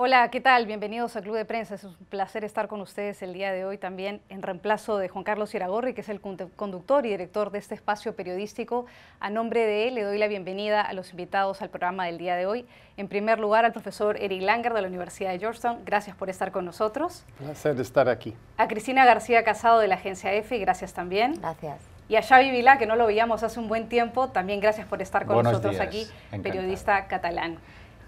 Hola, ¿qué tal? Bienvenidos a Club de Prensa. Es un placer estar con ustedes el día de hoy también en reemplazo de Juan Carlos Iragorri, que es el conductor y director de este espacio periodístico. A nombre de él le doy la bienvenida a los invitados al programa del día de hoy. En primer lugar, al profesor Eric Langer de la Universidad de Georgetown. Gracias por estar con nosotros. Placer estar aquí. A Cristina García Casado de la agencia EFE, gracias también. Gracias. Y a Xavi Vilá, que no lo veíamos hace un buen tiempo, también gracias por estar con Buenos nosotros días. aquí, Encantado. periodista catalán.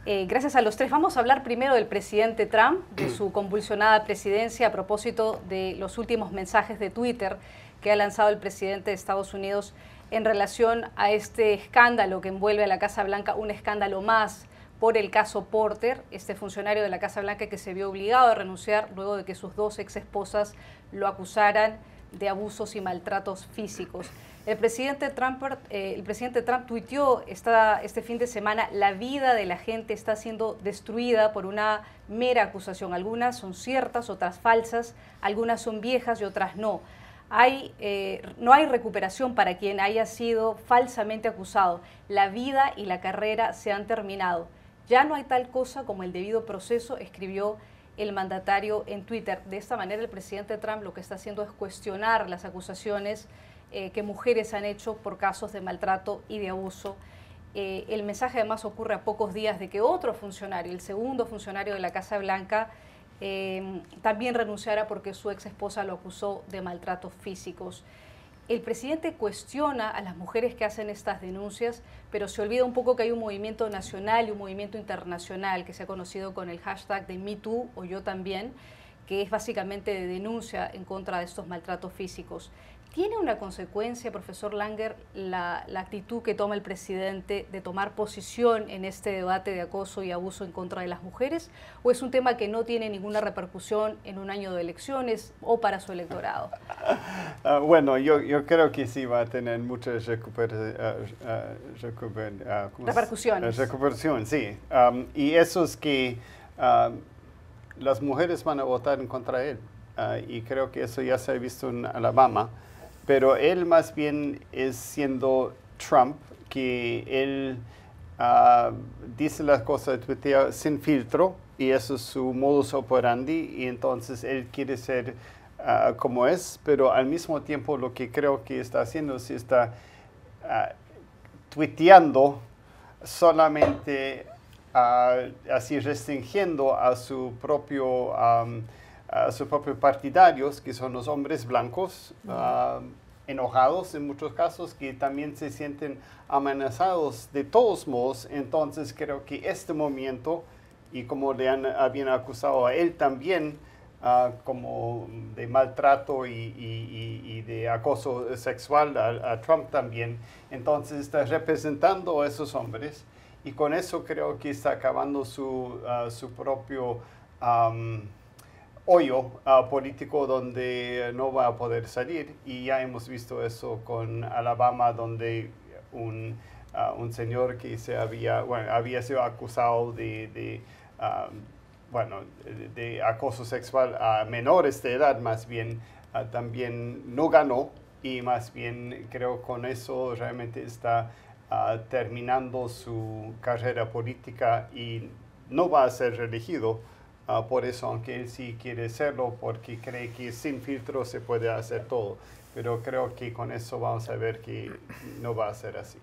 Gracias a los tres. Vamos a hablar primero del presidente Trump, de su convulsionada presidencia, a propósito de los últimos mensajes de Twitter que ha lanzado el presidente de Estados Unidos en relación a este escándalo que envuelve a la Casa Blanca, un escándalo más por el caso Porter, este funcionario de la Casa Blanca que se vio obligado a renunciar luego de que sus dos ex esposas lo acusaran de abusos y maltratos físicos. El presidente Trump tuiteó este fin de semana: la vida de la gente está siendo destruida por una mera acusación. Algunas son ciertas, otras falsas, algunas son viejas y otras no. No hay recuperación para quien haya sido falsamente acusado. La vida y la carrera se han terminado. Ya no hay tal cosa como el debido proceso, escribió el mandatario en Twitter. De esta manera, el presidente Trump lo que está haciendo es cuestionar las acusaciones que mujeres han hecho por casos de maltrato y de abuso. El mensaje además ocurre a pocos días de que otro funcionario, el segundo funcionario de la Casa Blanca, también renunciara porque su ex esposa lo acusó de maltratos físicos. El presidente cuestiona a las mujeres que hacen estas denuncias, pero se olvida un poco que hay un movimiento nacional y un movimiento internacional que se ha conocido con el hashtag de MeToo o Yo También, que es básicamente de denuncia en contra de estos maltratos físicos. ¿Tiene una consecuencia, profesor Langer, la actitud que toma el presidente de tomar posición en este debate de acoso y abuso en contra de las mujeres? ¿O es un tema que no tiene ninguna repercusión en un año de elecciones o para su electorado? Bueno, yo creo que sí va a tener muchas repercusiones. Recuperación, sí. Y eso es que las mujeres van a votar en contra de él. Y creo que eso ya se ha visto en Alabama. Pero él más bien es siendo Trump, que él dice las cosas, tuitea sin filtro, y eso es su modus operandi, y entonces él quiere ser como es, pero al mismo tiempo lo que creo que está haciendo es está tuiteando solamente así restringiendo a sus propios partidarios, que son los hombres blancos, enojados en muchos casos, que también se sienten amenazados de todos modos. Entonces creo que este movimiento, y como habían acusado a él también, como de maltrato y de acoso sexual a Trump también, entonces está representando a esos hombres, y con eso creo que está acabando su propio hoyo político donde no va a poder salir. Y ya hemos visto eso con Alabama, donde un señor que había sido acusado de acoso sexual a menores de edad, más bien también no ganó, y más bien creo con eso realmente está terminando su carrera política y no va a ser reelegido. Por eso, aunque él sí quiere serlo, porque cree que sin filtro se puede hacer todo. Pero creo que con eso vamos a ver que no va a ser así.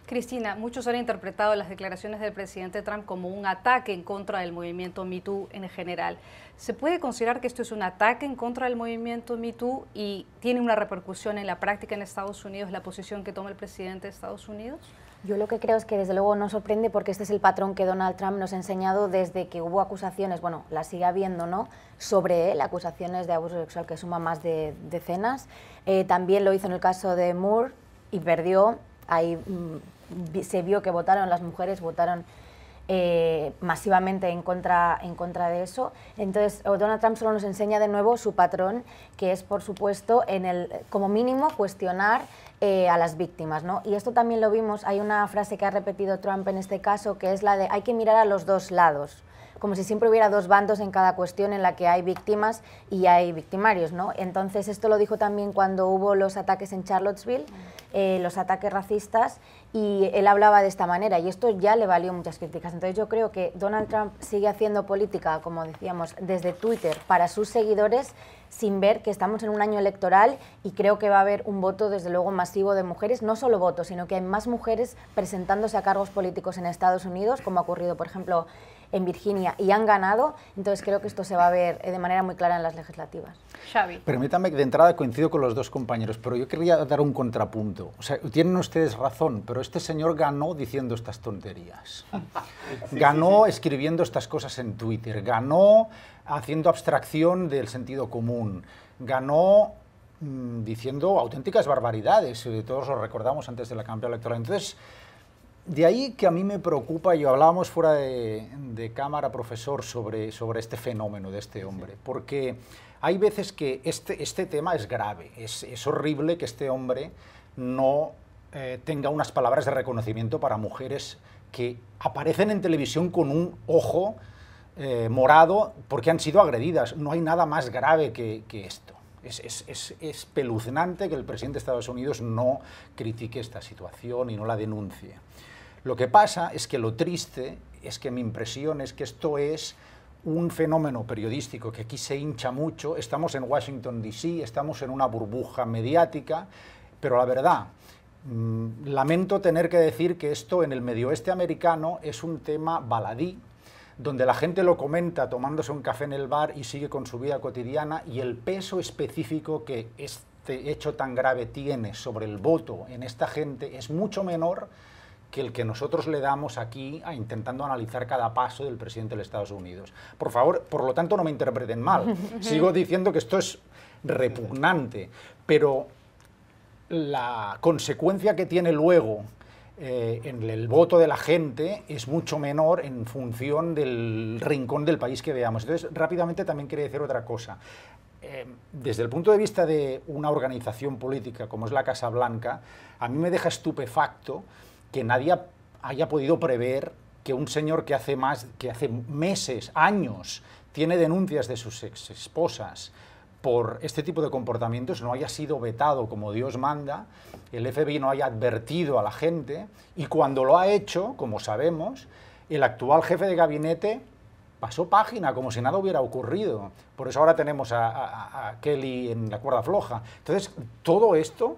Cristina, muchos han interpretado las declaraciones del presidente Trump como un ataque en contra del movimiento MeToo en general. ¿Se puede considerar que esto es un ataque en contra del movimiento MeToo y tiene una repercusión en la práctica en Estados Unidos la posición que toma el presidente de Estados Unidos? Yo lo que creo es que desde luego no sorprende, porque este es el patrón que Donald Trump nos ha enseñado desde que hubo acusaciones, bueno, las sigue habiendo, ¿no?, sobre él, acusaciones de abuso sexual que suman más de decenas. También lo hizo en el caso de Moore y perdió. Ahí se vio que las mujeres votaron masivamente en contra de eso. Entonces, Donald Trump solo nos enseña de nuevo su patrón, que es, por supuesto, como mínimo, cuestionar a las víctimas, ¿no? Y esto también lo vimos, hay una frase que ha repetido Trump en este caso, que es la de hay que mirar a los dos lados, como si siempre hubiera dos bandos en cada cuestión en la que hay víctimas y hay victimarios, ¿no? Entonces esto lo dijo también cuando hubo los ataques en Charlottesville, los ataques racistas, y él hablaba de esta manera y esto ya le valió muchas críticas. Entonces yo creo que Donald Trump sigue haciendo política, como decíamos, desde Twitter para sus seguidores, sin ver que estamos en un año electoral y creo que va a haber un voto desde luego masivo de mujeres, no solo votos, sino que hay más mujeres presentándose a cargos políticos en Estados Unidos, como ha ocurrido por ejemplo en Virginia, y han ganado. Entonces creo que esto se va a ver de manera muy clara en las legislativas. Xavi. Permítame que de entrada coincido con los dos compañeros, pero yo querría dar un contrapunto. O sea, tienen ustedes razón, pero este señor ganó diciendo estas tonterías. Ganó escribiendo estas cosas en Twitter, ganó haciendo abstracción del sentido común, ganó diciendo auténticas barbaridades, todos lo recordamos antes de la campaña electoral. Entonces, de ahí que a mí me preocupa, y hablábamos fuera de cámara, profesor, sobre este fenómeno de este hombre, porque hay veces que este tema es grave, es horrible que este hombre no tenga unas palabras de reconocimiento para mujeres que aparecen en televisión con un ojo morado porque han sido agredidas. No hay nada más grave que esto. Es espeluznante que el presidente de Estados Unidos no critique esta situación y no la denuncie. Lo que pasa es que lo triste es que mi impresión es que esto es un fenómeno periodístico que aquí se hincha mucho. Estamos en Washington, D.C., estamos en una burbuja mediática, pero la verdad, lamento tener que decir que esto en el medio oeste americano es un tema baladí, donde la gente lo comenta tomándose un café en el bar y sigue con su vida cotidiana, y el peso específico que este hecho tan grave tiene sobre el voto en esta gente es mucho menor que el que nosotros le damos aquí intentando analizar cada paso del presidente de los Estados Unidos. Por favor, por lo tanto, no me interpreten mal. Sigo diciendo que esto es repugnante, pero la consecuencia que tiene luego en el voto de la gente es mucho menor en función del rincón del país que veamos. Entonces, rápidamente también quería decir otra cosa. Desde el punto de vista de una organización política como es la Casa Blanca, a mí me deja estupefacto que nadie haya podido prever que un señor que hace meses, años, tiene denuncias de sus exesposas por este tipo de comportamientos no haya sido vetado como Dios manda, el FBI no haya advertido a la gente, y cuando lo ha hecho, como sabemos, el actual jefe de gabinete pasó página como si nada hubiera ocurrido. Por eso ahora tenemos a Kelly en la cuerda floja. Entonces, todo esto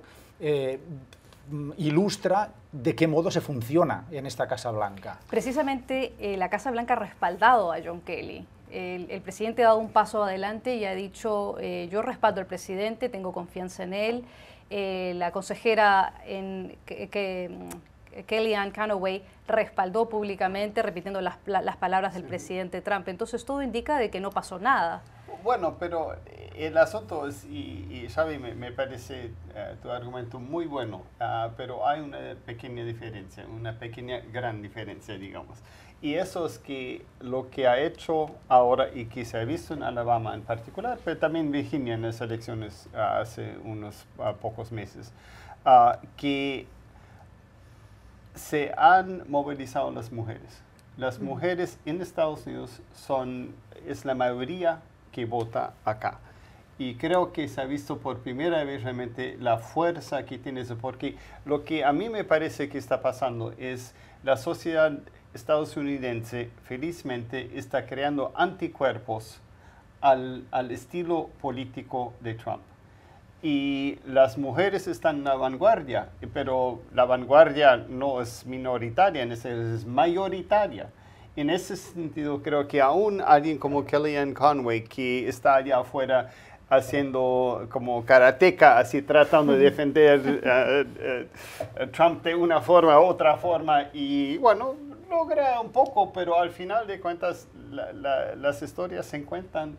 ilustra de qué modo se funciona en esta Casa Blanca. Precisamente la Casa Blanca ha respaldado a John Kelly. El presidente ha dado un paso adelante y ha dicho, yo respaldo al presidente, tengo confianza en él. La consejera Kellyanne Conway respaldó públicamente, repitiendo las palabras del presidente Trump. Entonces todo indica de que no pasó nada. Bueno, pero el asunto es, y Xavi, me parece tu argumento muy bueno, pero hay una pequeña diferencia, una pequeña gran diferencia, digamos. Y eso es que lo que ha hecho ahora y que se ha visto en Alabama en particular, pero también Virginia en las elecciones hace unos pocos meses, que se han movilizado las mujeres. Las mujeres en Estados Unidos es la mayoría que vota acá. Y creo que se ha visto por primera vez realmente la fuerza que tiene eso, porque lo que a mí me parece que está pasando es la sociedad estadounidense felizmente está creando anticuerpos al estilo político de Trump. Y las mujeres están en la vanguardia, pero la vanguardia no es minoritaria, es mayoritaria. En ese sentido, creo que aún alguien como Kellyanne Conway, que está allá afuera haciendo como karateca, así tratando de defender a Trump de una forma u otra forma, y bueno, logra un poco, pero al final de cuentas las historias se encuentran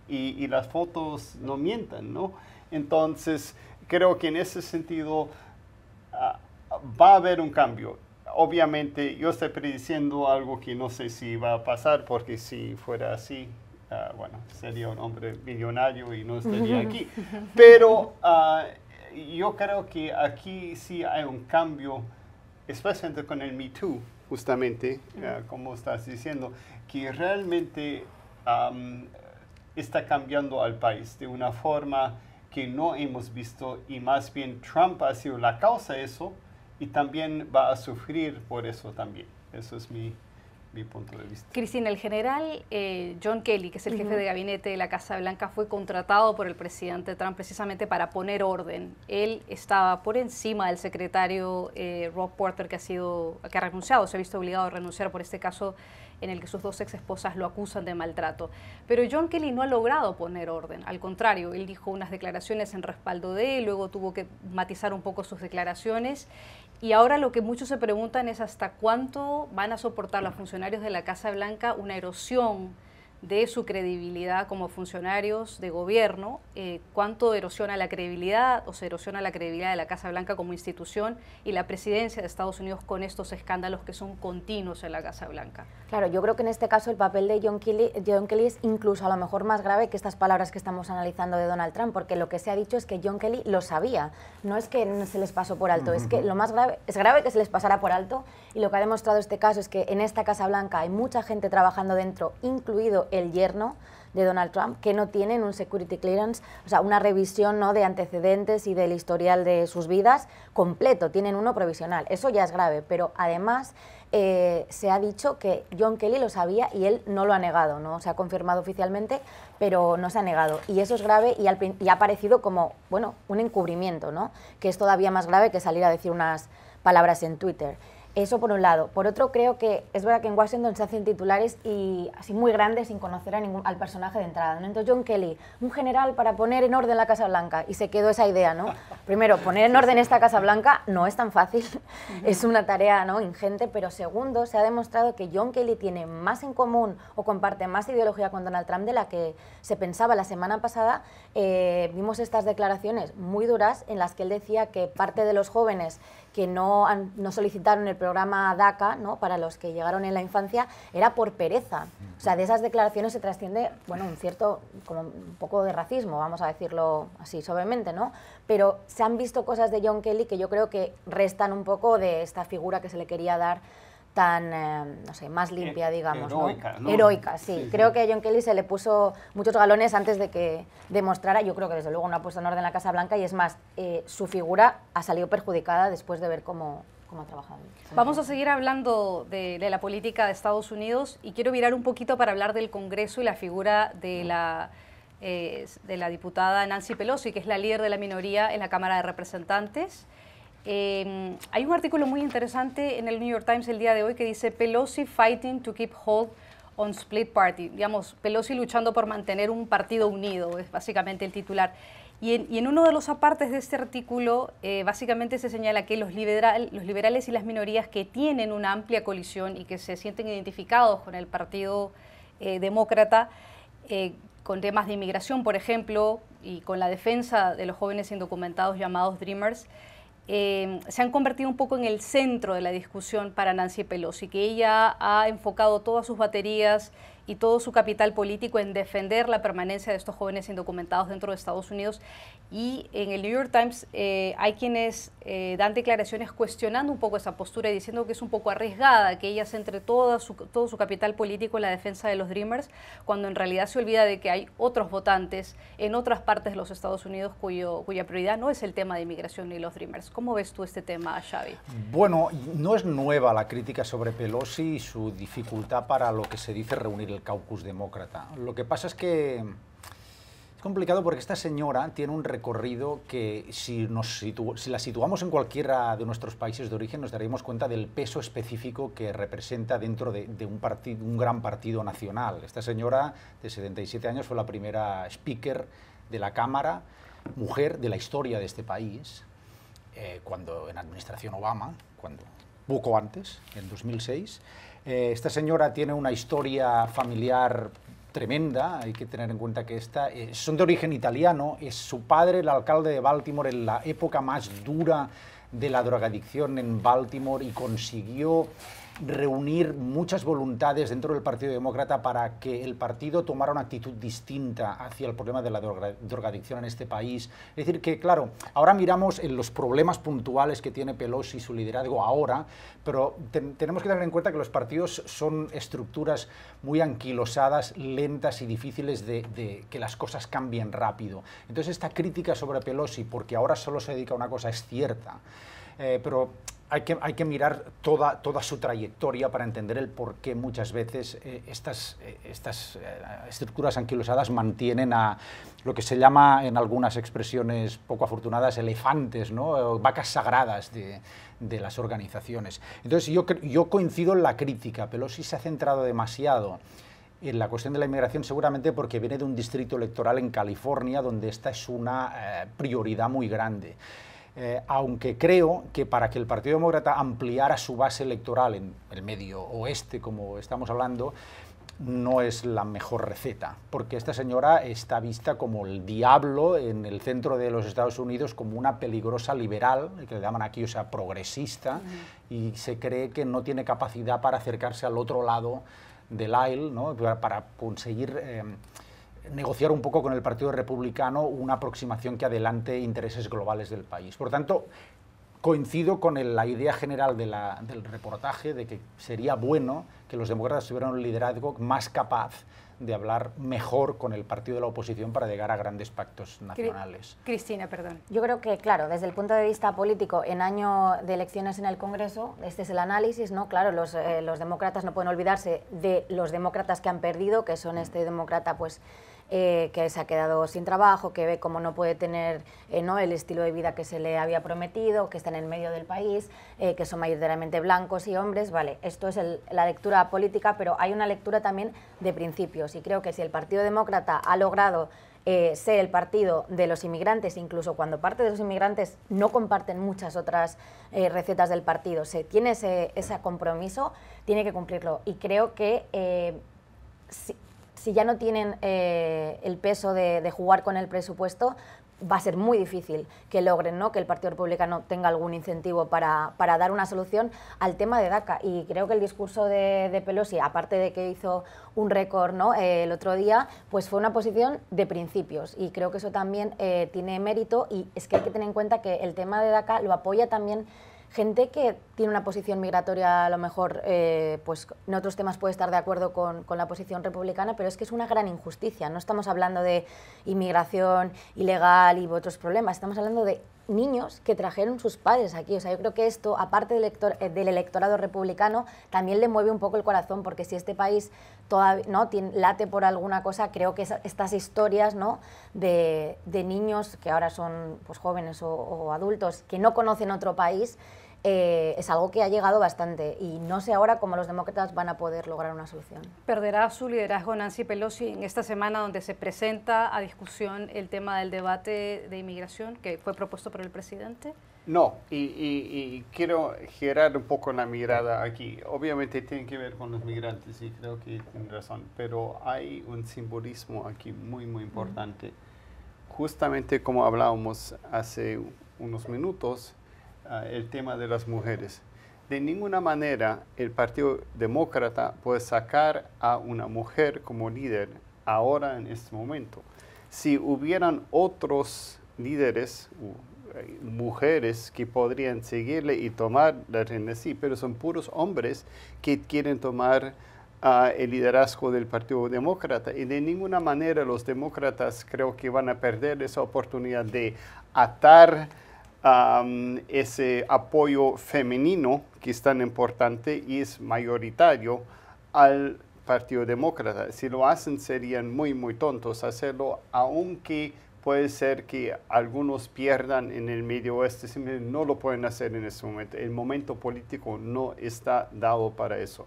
y las fotos no mientan, ¿no? Entonces, creo que en ese sentido va a haber un cambio. Obviamente, yo estoy prediciendo algo que no sé si va a pasar, porque si fuera así, bueno, sería un hombre millonario y no estaría aquí. Pero yo creo que aquí sí hay un cambio, especialmente con el Me Too. justamente, como estás diciendo, que realmente está cambiando al país de una forma que no hemos visto, y más bien Trump ha sido la causa de eso y también va a sufrir por eso también. Eso es mi punto de vista. Cristina, el general John Kelly, que es el jefe de gabinete de la Casa Blanca, fue contratado por el presidente Trump precisamente para poner orden. Él estaba por encima del secretario Rob Porter, que ha renunciado, se ha visto obligado a renunciar por este caso en el que sus dos ex esposas lo acusan de maltrato. Pero John Kelly no ha logrado poner orden, al contrario, él dijo unas declaraciones en respaldo de él, luego tuvo que matizar un poco sus declaraciones, y ahora lo que muchos se preguntan es hasta cuánto van a soportar los funcionarios de la Casa Blanca una erosión de su credibilidad como funcionarios de gobierno, cuánto erosiona la credibilidad o se erosiona la credibilidad de la Casa Blanca como institución y la presidencia de Estados Unidos con estos escándalos que son continuos en la Casa Blanca. Claro, yo creo que en este caso el papel de John Kelly es incluso a lo mejor más grave que estas palabras que estamos analizando de Donald Trump, porque lo que se ha dicho es que John Kelly lo sabía, no es que se les pasó por alto, es que lo más grave, es grave que se les pasara por alto, y lo que ha demostrado este caso es que en esta Casa Blanca hay mucha gente trabajando dentro, incluido el yerno de Donald Trump, que no tienen un security clearance, o sea, una revisión, ¿no?, de antecedentes y del historial de sus vidas completo, tienen uno provisional. Eso ya es grave, pero además se ha dicho que John Kelly lo sabía y él no lo ha negado, no se ha confirmado oficialmente, pero no se ha negado. Y eso es grave y ha parecido como, bueno, un encubrimiento, ¿no?, que es todavía más grave que salir a decir unas palabras en Twitter. Eso por un lado. Por otro, creo que es verdad que en Washington se hacen titulares y así muy grandes sin conocer al personaje de entrada, ¿no? Entonces John Kelly, un general para poner en orden la Casa Blanca, y se quedó esa idea, ¿no? Primero, poner en orden esta Casa Blanca no es tan fácil, es una tarea, ¿no?, ingente, pero segundo, se ha demostrado que John Kelly tiene más en común o comparte más ideología con Donald Trump de la que se pensaba. La semana pasada vimos estas declaraciones muy duras en las que él decía que parte de los jóvenes que no solicitaron el programa DACA, ¿no?, para los que llegaron en la infancia, era por pereza. O sea, de esas declaraciones se trasciende, bueno, un cierto, como un poco de racismo, vamos a decirlo así suavemente, ¿no? Pero se han visto cosas de John Kelly que yo creo que restan un poco de esta figura que se le quería dar tan, no sé, más limpia, digamos, heroica, ¿no? Heroica, sí. Creo que a John Kelly se le puso muchos galones antes de que demostrara. Yo creo que desde luego no ha puesto en orden la Casa Blanca, y es más, su figura ha salido perjudicada después de ver cómo ha trabajado. Vamos a seguir hablando de la política de Estados Unidos, y quiero virar un poquito para hablar del Congreso y la figura de la diputada Nancy Pelosi, que es la líder de la minoría en la Cámara de Representantes. Hay un artículo muy interesante en el New York Times el día de hoy que dice Pelosi fighting to keep hold on split party. Digamos, Pelosi luchando por mantener un partido unido, es básicamente el titular. Y en uno de los apartes de este artículo, básicamente se señala que los liberales y las minorías que tienen una amplia coalición y que se sienten identificados con el partido demócrata, con temas de inmigración, por ejemplo, y con la defensa de los jóvenes indocumentados llamados Dreamers, se han convertido un poco en el centro de la discusión para Nancy Pelosi, que ella ha enfocado todas sus baterías y todo su capital político en defender la permanencia de estos jóvenes indocumentados dentro de Estados Unidos. Y en el New York Times hay quienes dan declaraciones cuestionando un poco esa postura y diciendo que es un poco arriesgada, que ella centre todo su capital político en la defensa de los Dreamers, cuando en realidad se olvida de que hay otros votantes en otras partes de los Estados Unidos cuya prioridad no es el tema de inmigración ni los Dreamers. ¿Cómo ves tú este tema, Xavi? Bueno, no es nueva la crítica sobre Pelosi y su dificultad para lo que se dice reunir el caucus demócrata. Lo que pasa es que es complicado porque esta señora tiene un recorrido que si la situamos en cualquiera de nuestros países de origen nos daríamos cuenta del peso específico que representa dentro de un gran partido nacional. Esta señora de 77 años fue la primera speaker de la Cámara, mujer de la historia de este país, cuando en administración Obama, poco antes, en 2006. Esta señora tiene una historia familiar tremenda, hay que tener en cuenta que son de origen italiano, es su padre el alcalde de Baltimore en la época más dura de la drogadicción en Baltimore y consiguió reunir muchas voluntades dentro del Partido Demócrata para que el partido tomara una actitud distinta hacia el problema de la drogadicción en este país. Es decir, que claro, ahora miramos en los problemas puntuales que tiene Pelosi y su liderazgo ahora, pero tenemos que tener en cuenta que los partidos son estructuras muy anquilosadas, lentas y difíciles de que las cosas cambien rápido. Entonces esta crítica sobre Pelosi, porque ahora solo se dedica a una cosa, es cierta, pero hay que mirar toda su trayectoria para entender el por qué muchas veces estas estructuras anquilosadas mantienen a lo que se llama en algunas expresiones poco afortunadas elefantes, ¿no? Vacas sagradas de las organizaciones. Entonces yo coincido en la crítica. Pelosi se ha centrado demasiado en la cuestión de la inmigración, seguramente porque viene de un distrito electoral en California donde esta es una prioridad muy grande. Aunque creo que para que el Partido Demócrata ampliara su base electoral en el medio oeste, como estamos hablando, no es la mejor receta, porque esta señora está vista como el diablo en el centro de los Estados Unidos, como una peligrosa liberal, que le llaman aquí, o sea, progresista, y se cree que no tiene capacidad para acercarse al otro lado del aisle, ¿no? Para conseguir negociar un poco con el Partido Republicano una aproximación que adelante intereses globales del país. Por tanto, coincido con la idea general del reportaje de que sería bueno que los demócratas tuvieran un liderazgo más capaz de hablar mejor con el partido de la oposición para llegar a grandes pactos nacionales. Cristina, perdón. Yo creo que, claro, desde el punto de vista político, en año de elecciones en el Congreso, este es el análisis, ¿no? Claro, los demócratas no pueden olvidarse de los demócratas que han perdido, que son este demócrata, pues, que se ha quedado sin trabajo, que ve cómo no puede tener ¿no? el estilo de vida que se le había prometido, que está en el medio del país, que son mayoritariamente blancos y hombres. Vale, esto es la lectura política, pero hay una lectura también de principios, y creo que si el Partido Demócrata ha logrado ser el partido de los inmigrantes, incluso cuando parte de los inmigrantes no comparten muchas otras recetas del partido, se tiene ese compromiso, tiene que cumplirlo. Y creo que si ya no tienen el peso de jugar con el presupuesto, va a ser muy difícil que logren, ¿no? que el Partido Republicano tenga algún incentivo para dar una solución al tema de DACA. Y creo que el discurso de Pelosi, aparte de que hizo un récord, ¿no? El otro día, pues fue una posición de principios, y creo que eso también tiene mérito, y es que hay que tener en cuenta que el tema de DACA lo apoya también gente que tiene una posición migratoria, a lo mejor pues en otros temas puede estar de acuerdo con la posición republicana, pero es que es una gran injusticia. No estamos hablando de inmigración ilegal y otros problemas, estamos hablando de niños que trajeron sus padres aquí. O sea, yo creo que esto, aparte del electorado republicano, también le mueve un poco el corazón, porque si este país todavía ¿no? late por alguna cosa, creo que estas historias, ¿no? de niños que ahora son pues, jóvenes o adultos que no conocen otro país, es algo que ha llegado bastante, y no sé ahora cómo los demócratas van a poder lograr una solución. ¿Perderá su liderazgo Nancy Pelosi en esta semana donde se presenta a discusión el tema del debate de inmigración que fue propuesto por el presidente? No, y quiero girar un poco la mirada aquí. Obviamente tiene que ver con los migrantes, y creo que tiene razón, pero hay un simbolismo aquí muy, muy importante. Justamente como hablábamos hace unos minutos, el tema de las mujeres. De ninguna manera el Partido Demócrata puede sacar a una mujer como líder ahora en este momento. Si hubieran otros líderes, mujeres que podrían seguirle y tomar la rienda, sí, pero son puros hombres que quieren tomar el liderazgo del Partido Demócrata, y de ninguna manera los demócratas creo que van a perder esa oportunidad de atar ese apoyo femenino que es tan importante y es mayoritario al Partido Demócrata. Si lo hacen, serían muy, muy tontos hacerlo, aunque puede ser que algunos pierdan en el medio oeste. Simplemente no lo pueden hacer en este momento. El momento político no está dado para eso.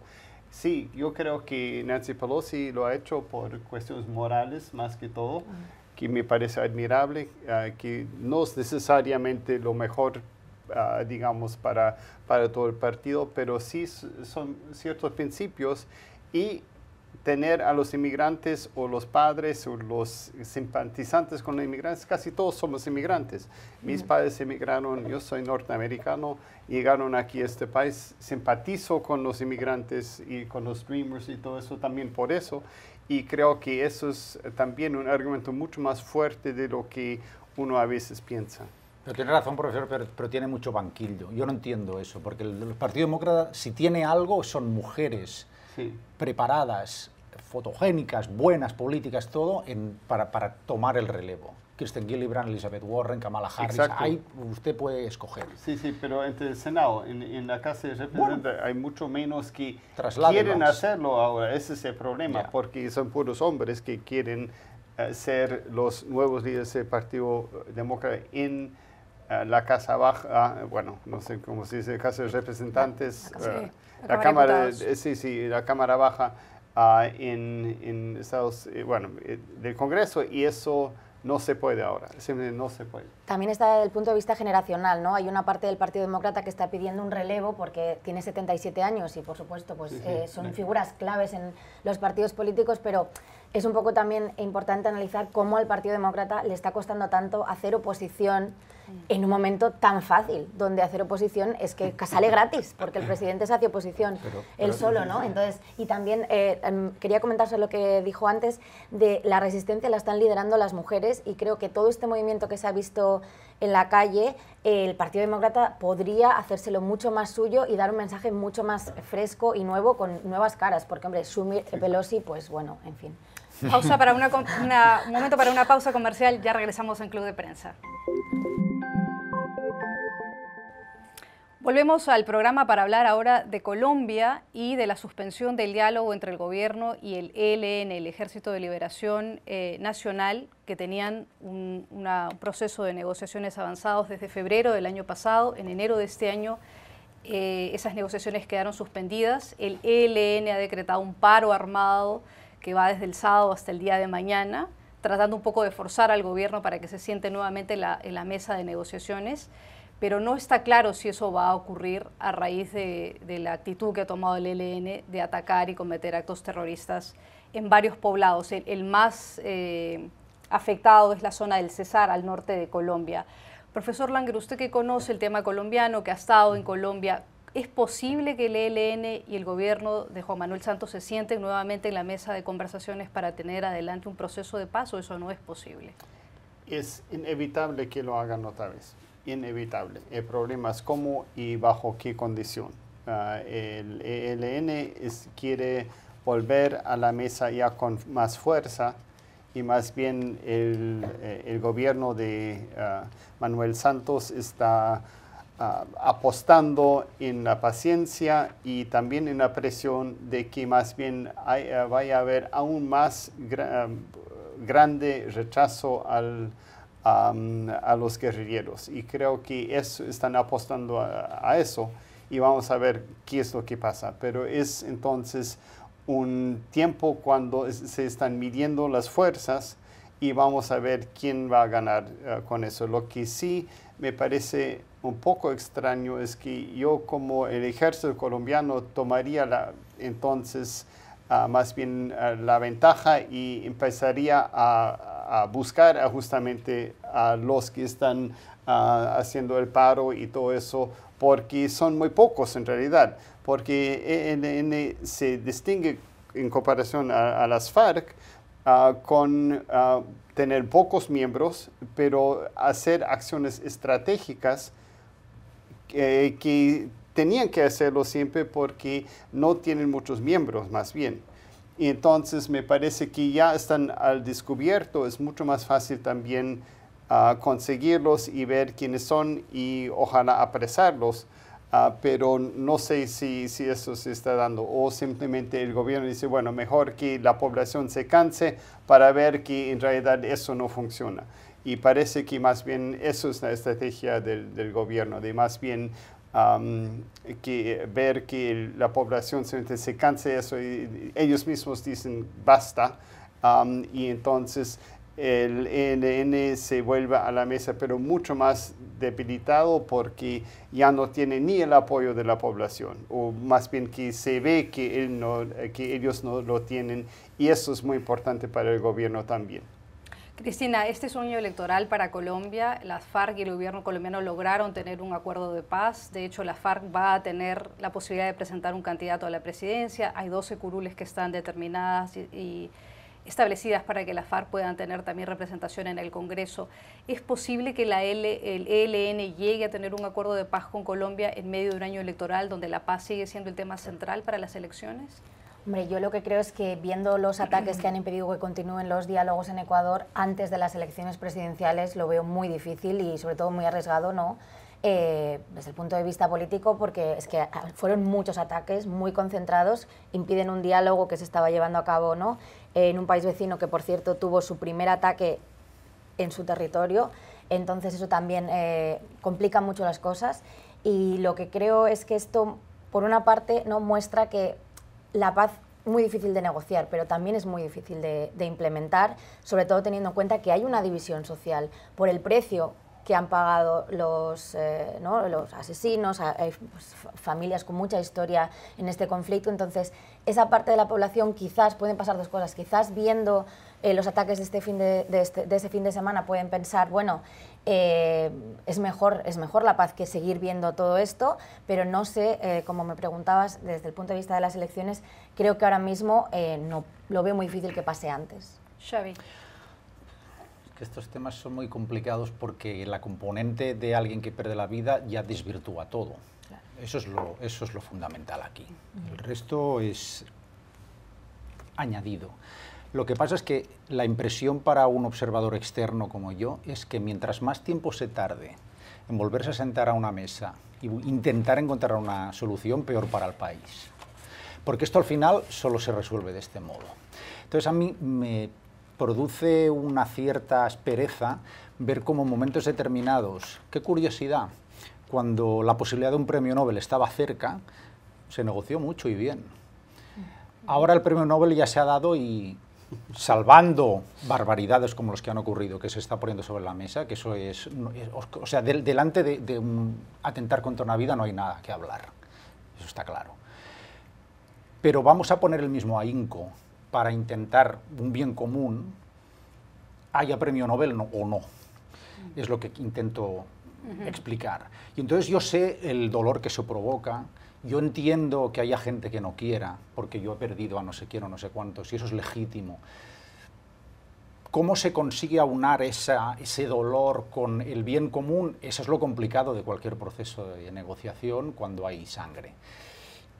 Sí, yo creo que Nancy Pelosi lo ha hecho por cuestiones morales más que todo, que me parece admirable, que no es necesariamente lo mejor, digamos, para todo el partido, pero sí son ciertos principios, y tener a los inmigrantes o los padres o los simpatizantes con los inmigrantes, casi todos somos inmigrantes. Mis padres emigraron, yo soy norteamericano, llegaron aquí a este país, simpatizo con los inmigrantes y con los Dreamers y todo eso también por eso, y creo que eso es también un argumento mucho más fuerte de lo que uno a veces piensa. Pero tiene razón, profesor, pero tiene mucho banquillo. Yo no entiendo eso, porque el Partido Demócrata, si tiene algo, son mujeres preparadas, fotogénicas, buenas, políticas, todo, para tomar el relevo. Kirsten Gillibrand, Elizabeth Warren, Kamala Harris, ahí usted puede escoger. Sí, pero entre el Senado, en la Casa de Representantes, hay mucho menos que Trasládenlos. quieren hacerlo ahora. Ese es el problema, porque son puros hombres que quieren ser los nuevos líderes del Partido Demócrata en la Casa Baja, bueno, no sé cómo se dice, Casa de Representantes, la Cámara Baja en Estados del Congreso, y eso no se puede ahora, simplemente no se puede. También está desde el punto de vista generacional, ¿no? Hay una parte del Partido Demócrata que está pidiendo un relevo porque tiene 77 años y, por supuesto, pues, son figuras claves en los partidos políticos, pero es un poco también importante analizar cómo al Partido Demócrata le está costando tanto hacer oposición en un momento tan fácil, donde hacer oposición es que sale gratis, porque el presidente se hace oposición él solo, ¿no? Entonces, y también quería comentar sobre lo que dijo antes, de la resistencia la están liderando las mujeres, y creo que todo este movimiento que se ha visto en la calle, el Partido Demócrata podría hacérselo mucho más suyo y dar un mensaje mucho más fresco y nuevo, con nuevas caras, porque, hombre, Schumer, Pelosi, pues bueno, en fin. Pausa para un momento para una pausa comercial, ya regresamos en Club de Prensa. Volvemos al programa para hablar ahora de Colombia y de la suspensión del diálogo entre el gobierno y el ELN, el Ejército de Liberación Nacional, que tenían un proceso de negociaciones avanzados desde febrero del año pasado. En enero de este año esas negociaciones quedaron suspendidas. El ELN ha decretado un paro armado que va desde el sábado hasta el día de mañana, tratando un poco de forzar al gobierno para que se siente nuevamente en la mesa de negociaciones, pero no está claro si eso va a ocurrir a raíz de la actitud que ha tomado el ELN de atacar y cometer actos terroristas en varios poblados. El más afectado es la zona del Cesar, al norte de Colombia. Profesor Langer, usted que conoce el tema colombiano, que ha estado en Colombia, ¿es posible que el ELN y el gobierno de Juan Manuel Santos se sienten nuevamente en la mesa de conversaciones para tener adelante un proceso de paz, o eso no es posible? Es inevitable que lo hagan otra vez, inevitable. El problema es cómo y bajo qué condición. El ELN quiere volver a la mesa ya con más fuerza, y más bien el gobierno de Manuel Santos está apostando en la paciencia y también en la presión de que más bien vaya a haber aún más grande rechazo a los guerrilleros, y creo que están apostando a eso, y vamos a ver qué es lo que pasa, pero es entonces un tiempo cuando se están midiendo las fuerzas, y vamos a ver quién va a ganar con eso. Lo que sí me parece un poco extraño es que yo, como el ejército colombiano, tomaría entonces más bien la ventaja y empezaría a buscar justamente a los que están haciendo el paro y todo eso, porque son muy pocos en realidad, porque ELN se distingue en comparación a las FARC con tener pocos miembros, pero hacer acciones estratégicas que tenían que hacerlo siempre porque no tienen muchos miembros, más bien. Y entonces me parece que ya están al descubierto, es mucho más fácil también conseguirlos y ver quiénes son y ojalá apresarlos, pero no sé si eso se está dando, o simplemente el gobierno dice, bueno, mejor que la población se canse para ver que en realidad eso no funciona. Y parece que más bien eso es la estrategia del gobierno, de más bien ver que la población se canse de eso, y ellos mismos dicen basta, y entonces el ELN se vuelve a la mesa, pero mucho más debilitado porque ya no tiene ni el apoyo de la población, o más bien que se ve que ellos no lo tienen, y eso es muy importante para el gobierno también. Cristina, este es un año electoral para Colombia. Las FARC y el gobierno colombiano lograron tener un acuerdo de paz. De hecho, la FARC va a tener la posibilidad de presentar un candidato a la presidencia. Hay 12 curules que están determinadas y establecidas para que las FARC puedan tener también representación en el Congreso. ¿Es posible que el ELN llegue a tener un acuerdo de paz con Colombia en medio de un año electoral donde la paz sigue siendo el tema central para las elecciones? Hombre, yo lo que creo es que viendo los ataques que han impedido que continúen los diálogos en Ecuador antes de las elecciones presidenciales lo veo muy difícil y sobre todo muy arriesgado, ¿no? Desde el punto de vista político, porque es que fueron muchos ataques muy concentrados, impiden un diálogo que se estaba llevando a cabo, ¿no? En un país vecino que, por cierto, tuvo su primer ataque en su territorio, entonces eso también complica mucho las cosas, y lo que creo es que esto, por una parte, no muestra que la paz es muy difícil de negociar, pero también es muy difícil de implementar, sobre todo teniendo en cuenta que hay una división social por el precio que han pagado los asesinos, hay familias con mucha historia en este conflicto. Entonces, esa parte de la población quizás pueden pasar dos cosas, quizás viendo los ataques de ese fin de semana pueden pensar, bueno, es mejor la paz que seguir viendo todo esto, pero no sé, como me preguntabas, desde el punto de vista de las elecciones, creo que ahora mismo no lo veo muy difícil que pase antes. Xavi. Que estos temas son muy complicados porque la componente de alguien que pierde la vida ya desvirtúa todo. Claro. Eso es lo fundamental aquí. El resto es añadido. Lo que pasa es que la impresión para un observador externo como yo es que mientras más tiempo se tarde en volverse a sentar a una mesa e intentar encontrar una solución, peor para el país. Porque esto al final solo se resuelve de este modo. Entonces a mí me produce una cierta aspereza ver cómo en momentos determinados, qué curiosidad, cuando la posibilidad de un premio Nobel estaba cerca, se negoció mucho y bien. Ahora el premio Nobel ya se ha dado y, salvando barbaridades como los que han ocurrido, que se está poniendo sobre la mesa, que eso es, o sea, delante de un atentar contra una vida no hay nada que hablar, eso está claro. Pero vamos a poner el mismo ahínco para intentar un bien común, haya premio Nobel o no. Es lo que intento explicar. Y entonces yo sé el dolor que eso provoca, yo entiendo que haya gente que no quiera, porque yo he perdido a no sé quién o no sé cuántos, y eso es legítimo. ¿Cómo se consigue aunar ese dolor con el bien común? Eso es lo complicado de cualquier proceso de negociación cuando hay sangre.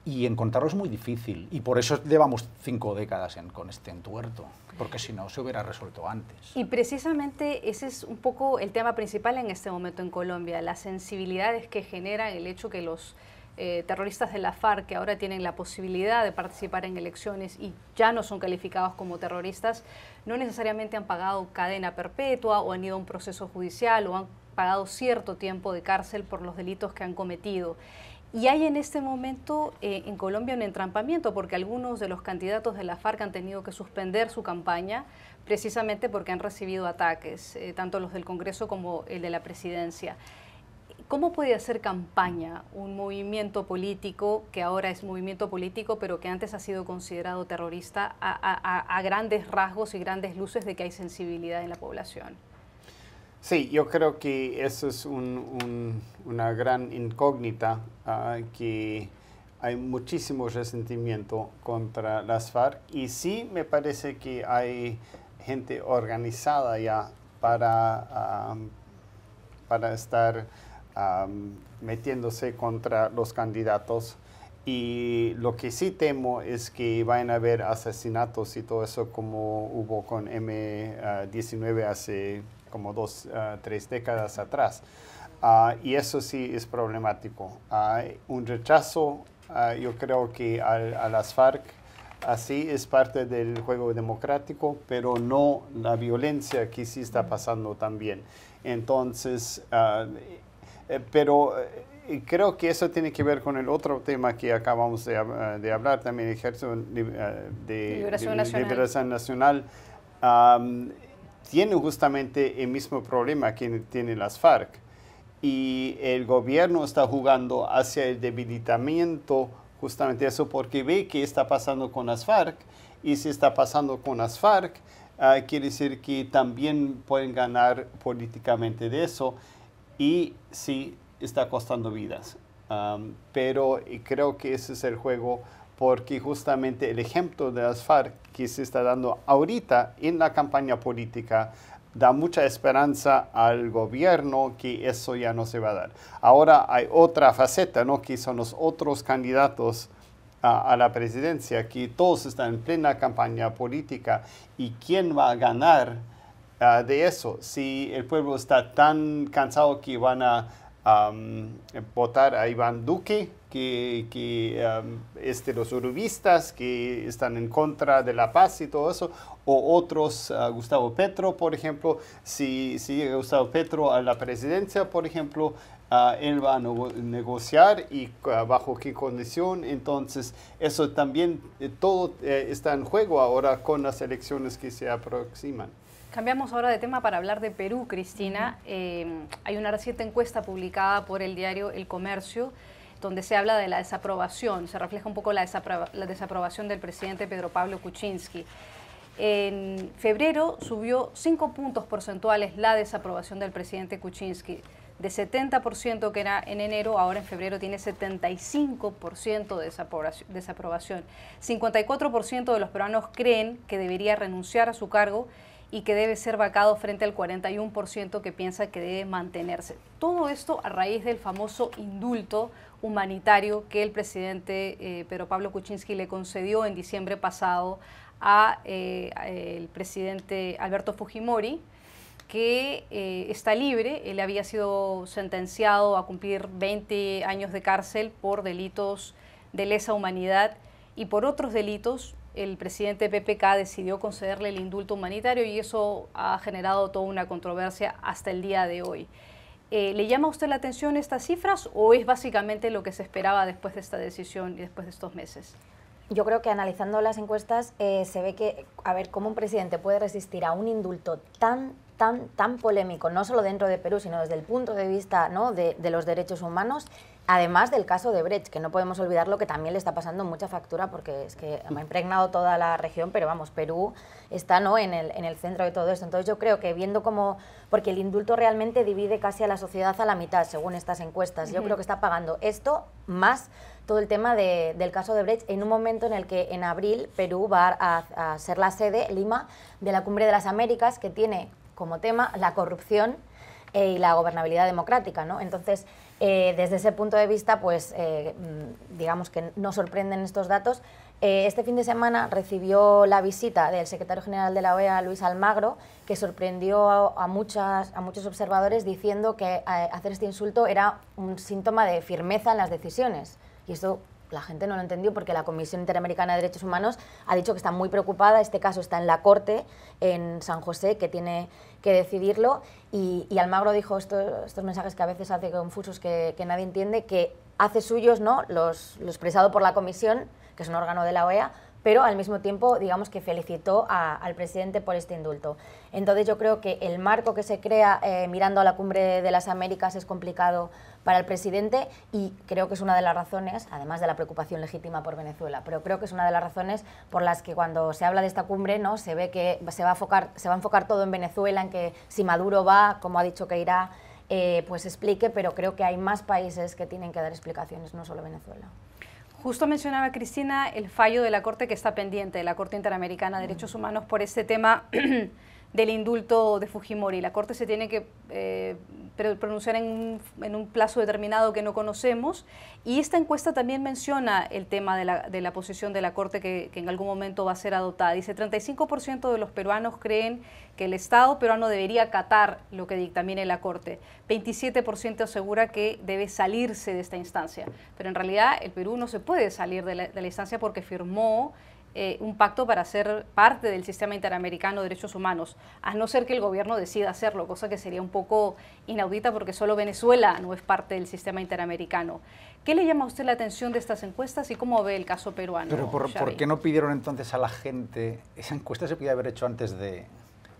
Y encontrarlo es muy difícil, y por eso llevamos 5 décadas con este entuerto, porque si no se hubiera resuelto antes. Y precisamente ese es un poco el tema principal en este momento en Colombia, las sensibilidades que genera el hecho que los terroristas de la FARC, que ahora tienen la posibilidad de participar en elecciones y ya no son calificados como terroristas, no necesariamente han pagado cadena perpetua o han ido a un proceso judicial o han pagado cierto tiempo de cárcel por los delitos que han cometido. Y hay en este momento en Colombia un entrampamiento porque algunos de los candidatos de la FARC han tenido que suspender su campaña precisamente porque han recibido ataques, tanto los del Congreso como el de la presidencia. ¿Cómo puede hacer campaña un movimiento político que ahora es movimiento político pero que antes ha sido considerado terrorista a grandes rasgos y grandes luces de que hay sensibilidad en la población? Sí, yo creo que eso es una gran incógnita, que hay muchísimo resentimiento contra las FARC y sí me parece que hay gente organizada ya para estar metiéndose contra los candidatos, y lo que sí temo es que vayan a haber asesinatos y todo eso como hubo con M-19 hace como 2, 3 décadas atrás. Y eso sí es problemático. Un rechazo, yo creo que a las FARC, así es parte del juego democrático, pero no la violencia que sí está pasando también. Entonces, pero creo que eso tiene que ver con el otro tema que acabamos de hablar, también el Ejército de Liberación Nacional. tiene justamente el mismo problema que tienen las FARC. Y el gobierno está jugando hacia el debilitamiento, justamente eso, porque ve que está pasando con las FARC. Y si está pasando con las FARC, quiere decir que también pueden ganar políticamente de eso. Y sí, está costando vidas. Pero creo que ese es el juego, porque justamente el ejemplo de las FARC que se está dando ahorita en la campaña política da mucha esperanza al gobierno que eso ya no se va a dar. Ahora hay otra faceta, ¿no? Que son los otros candidatos a la presidencia, que todos están en plena campaña política. ¿Y quién va a ganar de eso? Si el pueblo está tan cansado que van a votar a Iván Duque, los uribistas que están en contra de la paz y todo eso, o otros, Gustavo Petro, por ejemplo, si llega Gustavo Petro a la presidencia, por ejemplo, él va a negociar y bajo qué condición. Entonces, eso también, todo está en juego ahora con las elecciones que se aproximan. Cambiamos ahora de tema para hablar de Perú, Cristina. Hay una reciente encuesta publicada por el diario El Comercio, donde se habla de la desaprobación, se refleja un poco la desaprobación del presidente Pedro Pablo Kuczynski. En febrero subió 5 puntos porcentuales la desaprobación del presidente Kuczynski. De 70% que era en enero, ahora en febrero tiene 75% de desaprobación. 54% de los peruanos creen que debería renunciar a su cargo y que debe ser vacado frente al 41% que piensa que debe mantenerse. Todo esto a raíz del famoso indulto humanitario que el presidente Pedro Pablo Kuczynski le concedió en diciembre pasado a el presidente Alberto Fujimori, que está libre. Él había sido sentenciado a cumplir 20 años de cárcel por delitos de lesa humanidad y por otros delitos. El presidente PPK decidió concederle el indulto humanitario y eso ha generado toda una controversia hasta el día de hoy. ¿Le llama a usted la atención estas cifras o es básicamente lo que se esperaba después de esta decisión y después de estos meses? Yo creo que analizando las encuestas se ve que, a ver, cómo un presidente puede resistir a un indulto tan polémico, no solo dentro de Perú, sino desde el punto de vista, ¿no?, de los derechos humanos, además del caso de Brecht, que no podemos olvidarlo, que también le está pasando mucha factura porque es que ha impregnado toda la región, pero vamos, Perú está, ¿no?, en el centro de todo esto. Entonces yo creo que viendo cómo, porque el indulto realmente divide casi a la sociedad a la mitad, según estas encuestas, yo creo que está pagando esto más todo el tema del caso de Brecht en un momento en el que en abril Perú va a ser la sede, Lima, de la Cumbre de las Américas, que tiene como tema la corrupción y la gobernabilidad democrática, ¿no? Entonces, desde ese punto de vista, pues digamos que nos sorprenden estos datos. Este fin de semana recibió la visita del secretario general de la OEA, Luis Almagro, que sorprendió a muchos observadores diciendo que hacer este insulto era un síntoma de firmeza en las decisiones. Y esto la gente no lo entendió porque la Comisión Interamericana de Derechos Humanos ha dicho que está muy preocupada. Este caso está en la Corte, en San José, que tiene que decidirlo. Y Almagro dijo estos mensajes que a veces hace confusos, que nadie entiende, que hace suyos, ¿no?, lo expresado por la Comisión, que es un órgano de la OEA, pero al mismo tiempo, digamos, que felicitó al presidente por este indulto. Entonces yo creo que el marco que se crea mirando a la Cumbre de las Américas es complicado para el presidente y creo que es una de las razones, además de la preocupación legítima por Venezuela, pero creo que es una de las razones por las que cuando se habla de esta cumbre, ¿no?, se ve que se va a enfocar todo en Venezuela, en que si Maduro va, como ha dicho que irá, pues explique, pero creo que hay más países que tienen que dar explicaciones, no solo Venezuela. Justo mencionaba Cristina el fallo de la Corte que está pendiente, de la Corte Interamericana de Derechos Humanos, por este tema del indulto de Fujimori. La Corte se tiene que pronunciar en un plazo determinado que no conocemos, y esta encuesta también menciona el tema de la posición de la Corte que en algún momento va a ser adoptada. Dice 35% de los peruanos creen que el Estado peruano debería acatar lo que dictamine la Corte. 27% asegura que debe salirse de esta instancia. Pero en realidad el Perú no se puede salir de la instancia porque firmó un pacto para ser parte del sistema interamericano de derechos humanos, a no ser que el gobierno decida hacerlo, cosa que sería un poco inaudita porque solo Venezuela no es parte del sistema interamericano. ¿Qué le llama a usted la atención de estas encuestas y cómo ve el caso peruano? Pero ¿por qué no pidieron entonces a la gente? Esa encuesta se podía haber hecho antes de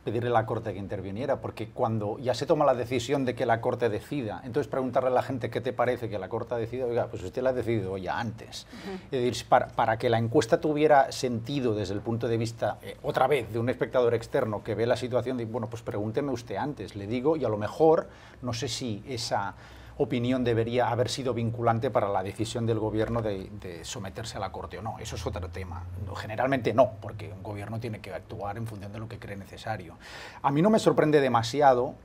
pedirle a la Corte que interviniera, porque cuando ya se toma la decisión de que la Corte decida, entonces preguntarle a la gente qué te parece que la Corte decida, oiga, pues usted la ha decidido ya antes. Es decir, para que la encuesta tuviera sentido desde el punto de vista, otra vez, de un espectador externo que ve la situación, de, bueno, pues pregúnteme usted antes, le digo, y a lo mejor, no sé si esa opinión debería haber sido vinculante para la decisión del gobierno de someterse a la Corte o no. Eso es otro tema. Generalmente no, porque un gobierno tiene que actuar en función de lo que cree necesario. A mí no me sorprende demasiado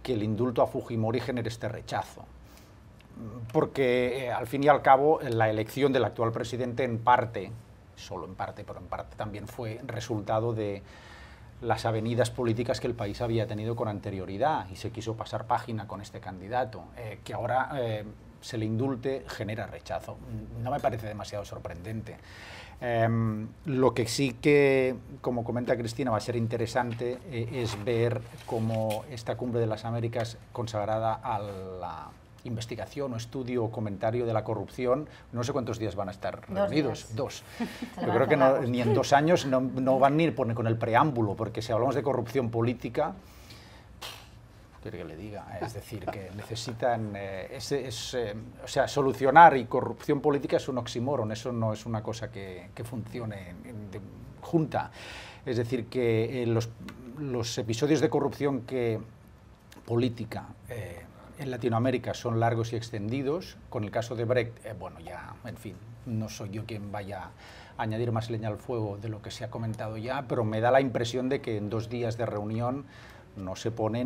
que el indulto a Fujimori genere este rechazo, porque al fin y al cabo la elección del actual presidente en parte, solo en parte, pero en parte también fue resultado de las avenidas políticas que el país había tenido con anterioridad y se quiso pasar página con este candidato. Que ahora se le indulte genera rechazo. No me parece demasiado sorprendente. Lo que sí que, como comenta Cristina, va a ser interesante es ver cómo esta Cumbre de las Américas consagrada a la investigación o estudio o comentario de la corrupción, no sé cuántos días van a estar reunidos. Dos. Yo creo que no, ni en 2 años no van ni con el preámbulo, porque si hablamos de corrupción política, quiere que le diga, es decir, que necesitan, o sea, solucionar y corrupción política es un oxímoron, eso no es una cosa que funcione junta. Es decir, que los episodios de corrupción política en Latinoamérica son largos y extendidos. Con el caso de Brecht, bueno, ya, en fin, no soy yo quien vaya a añadir más leña al fuego de lo que se ha comentado ya, pero me da la impresión de que en 2 días de reunión no se pone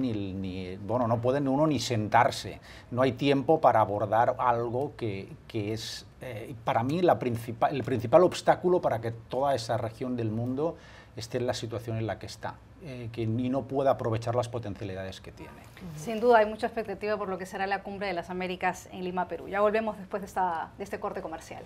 bueno, no pueden uno ni sentarse. No hay tiempo para abordar algo que es, para mí, el principal obstáculo para que toda esa región del mundo esté en la situación en la que está. Y no pueda aprovechar las potencialidades que tiene. Sin duda hay mucha expectativa por lo que será la Cumbre de las Américas en Lima, Perú. Ya volvemos después de este corte comercial.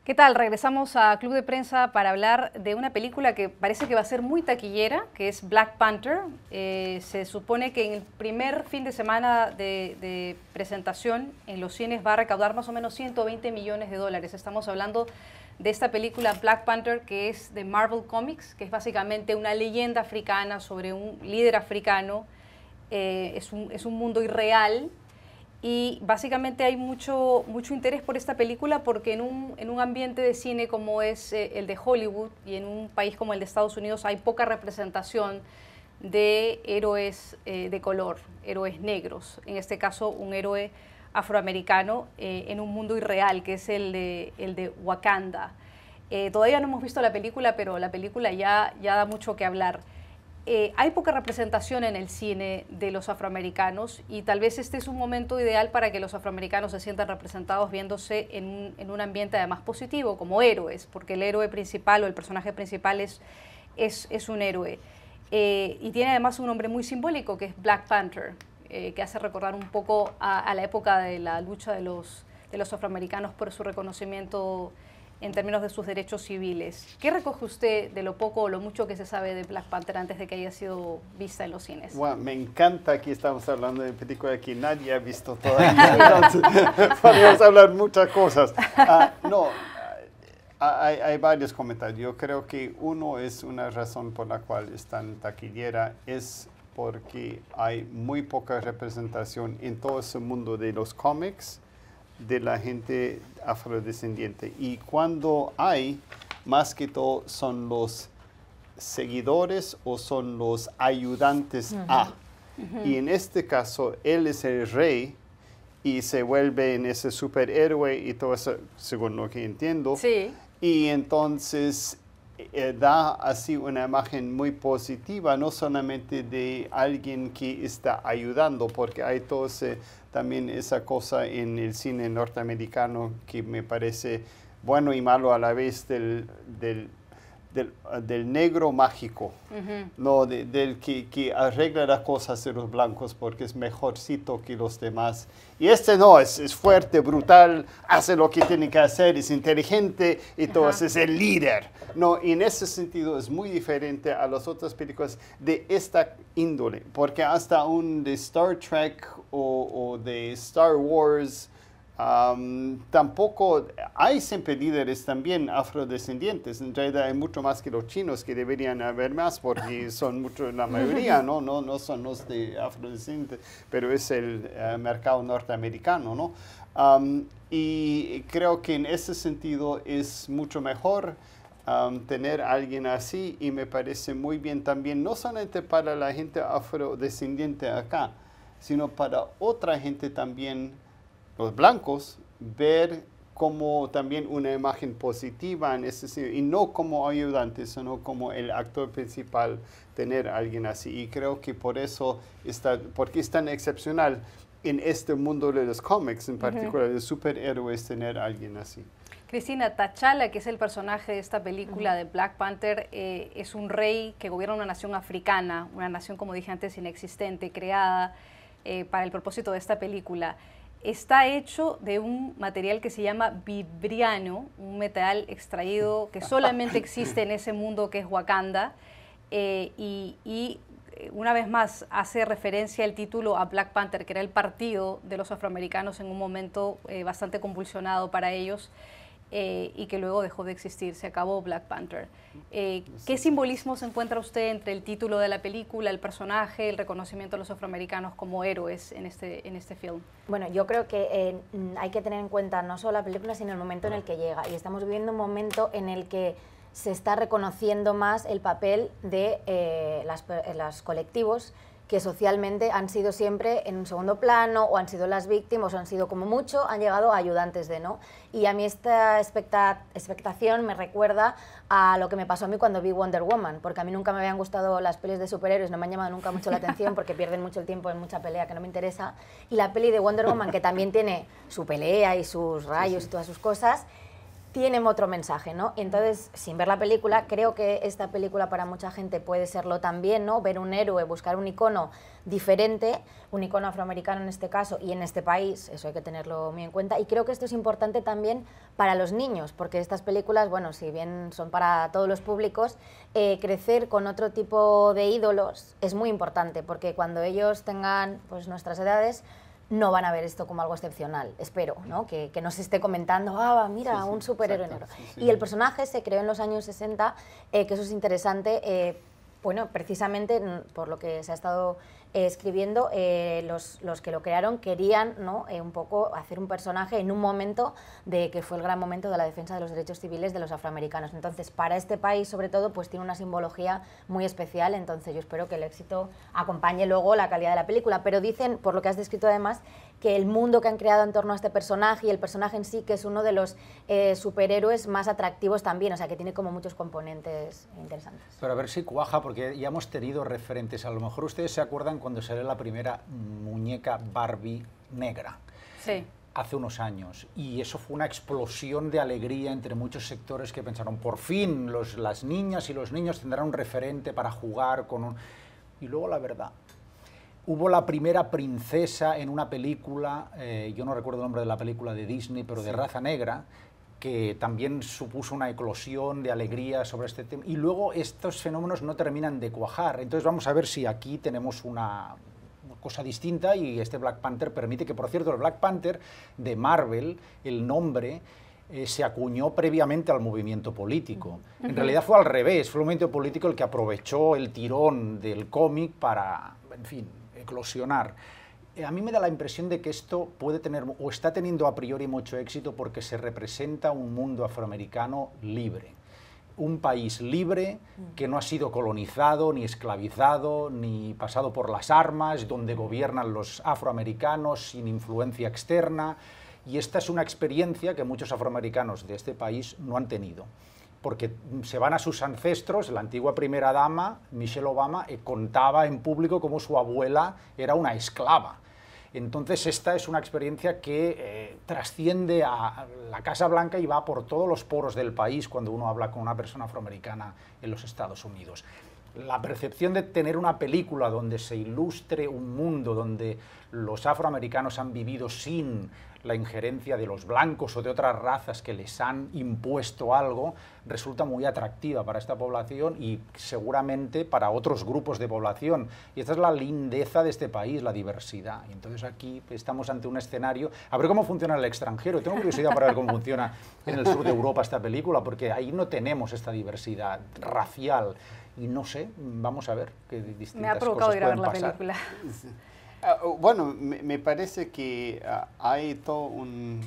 ¿Qué tal? Regresamos a Club de Prensa para hablar de una película que parece que va a ser muy taquillera, que es Black Panther. Se supone que en el primer fin de semana de presentación en los cines va a recaudar más o menos 120 millones de dólares. Estamos hablando de esta película Black Panther, que es de Marvel Comics, que es básicamente una leyenda africana sobre un líder africano. Es un mundo irreal. Y básicamente hay mucho interés por esta película porque en un ambiente de cine como es el de Hollywood y en un país como el de Estados Unidos hay poca representación de héroes de color, héroes negros. En este caso, un héroe afroamericano en un mundo irreal, que es el de Wakanda. Todavía no hemos visto la película, pero la película ya da mucho que hablar. Hay poca representación en el cine de los afroamericanos y tal vez este es un momento ideal para que los afroamericanos se sientan representados viéndose en un ambiente además positivo, como héroes, porque el héroe principal o el personaje principal es un héroe. Y tiene además un nombre muy simbólico, que es Black Panther, que hace recordar un poco a la época de la lucha de los afroamericanos por su reconocimiento en términos de sus derechos civiles. ¿Qué recoge usted de lo poco o lo mucho que se sabe de Black Panther antes de que haya sido vista en los cines? Bueno, me encanta que estamos hablando de película que nadie ha visto todavía. Entonces, podemos hablar muchas cosas. Hay varios comentarios. Yo creo que uno es una razón por la cual es tan taquillera es porque hay muy poca representación en todo ese mundo de los cómics de la gente afrodescendiente. Y cuando hay, más que todo, son los seguidores o son los ayudantes a. Y en este caso, él es el rey y se vuelve en ese superhéroe y todo eso, según lo que entiendo. Sí. Y entonces da así una imagen muy positiva, no solamente de alguien que está ayudando, porque hay todo también esa cosa en el cine norteamericano que me parece bueno y malo a la vez del negro mágico, no del que arregla las cosas de los blancos porque es mejorcito que los demás. Y este no, es fuerte, brutal, hace lo que tiene que hacer, es inteligente y todo eso, es el líder. No, y en ese sentido es muy diferente a las otras películas de esta índole, porque hasta de Star Trek o de Star Wars, Tampoco hay siempre líderes también afrodescendientes. En realidad hay mucho más que los chinos, que deberían haber más porque son mucho, la mayoría, no son los de afrodescendientes, pero es el mercado norteamericano, ¿no? Y creo que en ese sentido es mucho mejor tener a alguien así, y me parece muy bien también, no solamente para la gente afrodescendiente acá, sino para otra gente también, los blancos, ver como también una imagen positiva en ese sentido, y no como ayudante, sino como el actor principal, tener a alguien así. Y creo que por eso porque es tan excepcional en este mundo de los cómics, en particular de superhéroes, tener a alguien así. Cristina, T'Challa, que es el personaje de esta película de Black Panther, es un rey que gobierna una nación africana, una nación, como dije antes, inexistente, creada para el propósito de esta película. Está hecho de un material que se llama vibranium, un metal extraído que solamente existe en ese mundo que es Wakanda, y una vez más hace referencia el título a Black Panther, que era el partido de los afroamericanos en un momento bastante convulsionado para ellos, y que luego dejó de existir, se acabó Black Panther. ¿Qué simbolismo se encuentra usted entre el título de la película, el personaje, el reconocimiento a los afroamericanos como héroes en este film? Bueno, yo creo que hay que tener en cuenta no solo la película, sino el momento en el que llega. Y estamos viviendo un momento en el que se está reconociendo más el papel de los colectivos que socialmente han sido siempre en un segundo plano, o han sido las víctimas, o han sido, como mucho, han llegado a ayudantes de, ¿no? Y a mí esta expectación me recuerda a lo que me pasó a mí cuando vi Wonder Woman, porque a mí nunca me habían gustado las pelis de superhéroes, no me han llamado nunca mucho la atención porque pierden mucho el tiempo en mucha pelea que no me interesa, y la peli de Wonder Woman, que también tiene su pelea y sus rayos y todas sus cosas, tienen otro mensaje, ¿no? Entonces, sin ver la película, creo que esta película para mucha gente puede serlo también, ¿no? Ver un héroe, buscar un icono diferente, un icono afroamericano en este caso y en este país, eso hay que tenerlo muy en cuenta. Y creo que esto es importante también para los niños, porque estas películas, bueno, si bien son para todos los públicos, crecer con otro tipo de ídolos es muy importante, porque cuando ellos tengan, pues, nuestras edades, no van a ver esto como algo excepcional, espero, ¿no? Que no se esté comentando, mira, un superhéroe negro. Y el personaje se creó en los años 60, que eso es interesante, bueno, precisamente por lo que se ha estado escribiendo, los que lo crearon querían, ¿no? Un poco hacer un personaje en un momento de que fue el gran momento de la defensa de los derechos civiles de los afroamericanos. Entonces, para este país, sobre todo, pues tiene una simbología muy especial, entonces yo espero que el éxito acompañe luego la calidad de la película. Pero dicen, por lo que has descrito además, que el mundo que han creado en torno a este personaje y el personaje en sí, que es uno de los superhéroes más atractivos también, o sea, que tiene como muchos componentes interesantes. Pero a ver si cuaja, porque ya hemos tenido referentes. A lo mejor ustedes se acuerdan cuando salió la primera muñeca Barbie negra. Sí. Hace unos años, y eso fue una explosión de alegría entre muchos sectores que pensaron, por fin las niñas y los niños tendrán un referente para jugar con un... Y luego la verdad, hubo la primera princesa en una película, yo no recuerdo el nombre de la película de Disney, pero de raza negra, que también supuso una eclosión de alegría sobre este tema. Y luego estos fenómenos no terminan de cuajar. Entonces vamos a ver si aquí tenemos una cosa distinta, y este Black Panther permite que, por cierto, el Black Panther de Marvel, el nombre, se acuñó previamente al movimiento político. En realidad fue al revés, fue el movimiento político el que aprovechó el tirón del cómic para, en fin, eclosionar. A mí me da la impresión de que esto puede tener, o está teniendo a priori mucho éxito, porque se representa un mundo afroamericano libre. Un país libre que no ha sido colonizado, ni esclavizado, ni pasado por las armas, donde gobiernan los afroamericanos sin influencia externa. Y esta es una experiencia que muchos afroamericanos de este país no han tenido, porque se van a sus ancestros. La antigua primera dama, Michelle Obama, contaba en público cómo su abuela era una esclava. Entonces esta es una experiencia que trasciende a la Casa Blanca y va por todos los poros del país cuando uno habla con una persona afroamericana en los Estados Unidos. La percepción de tener una película donde se ilustre un mundo donde los afroamericanos han vivido sin la injerencia de los blancos o de otras razas que les han impuesto algo resulta muy atractiva para esta población y seguramente para otros grupos de población. Y esta es la lindeza de este país, la diversidad. Y entonces aquí estamos ante un escenario, a ver cómo funciona en el extranjero. Tengo curiosidad para ver cómo funciona en el sur de Europa esta película, porque ahí no tenemos esta diversidad racial. Y no sé, vamos a ver qué distintas Me ha provocado cosas ir a ver pueden la pasar. película. Bueno, me parece que hay todo un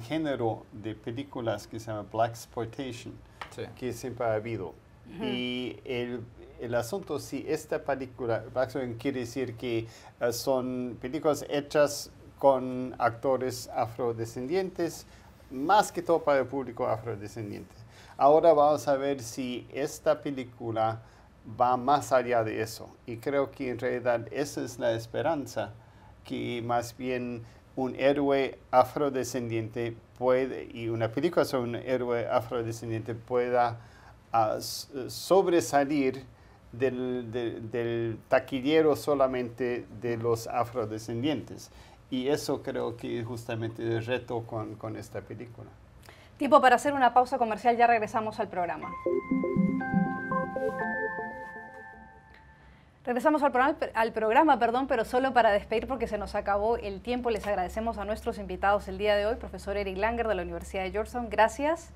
género de películas que se llama Blaxploitation, Sí. que siempre ha habido. Y el asunto, si esta película, Blaxploitation quiere decir que son películas hechas con actores afrodescendientes, más que todo para el público afrodescendiente. Ahora vamos a ver si esta película va más allá de eso. Y creo que en realidad esa es la esperanza, que más bien un héroe afrodescendiente puede, y una película sobre un héroe afrodescendiente pueda sobresalir del taquillero solamente de los afrodescendientes. Y eso creo que es justamente el reto con esta película. Tiempo para hacer una pausa comercial, ya regresamos al programa. Regresamos al programa, pero solo para despedir porque se nos acabó el tiempo. Les agradecemos a nuestros invitados el día de hoy, profesor Eric Langer de la Universidad de Georgetown, gracias.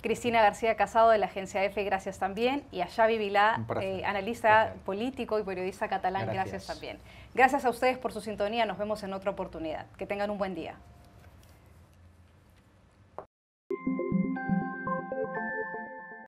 Cristina García Casado de la agencia EFE, gracias también. Y a Xavi Vilá, analista político y periodista catalán, gracias también. Gracias a ustedes por su sintonía, nos vemos en otra oportunidad. Que tengan un buen día.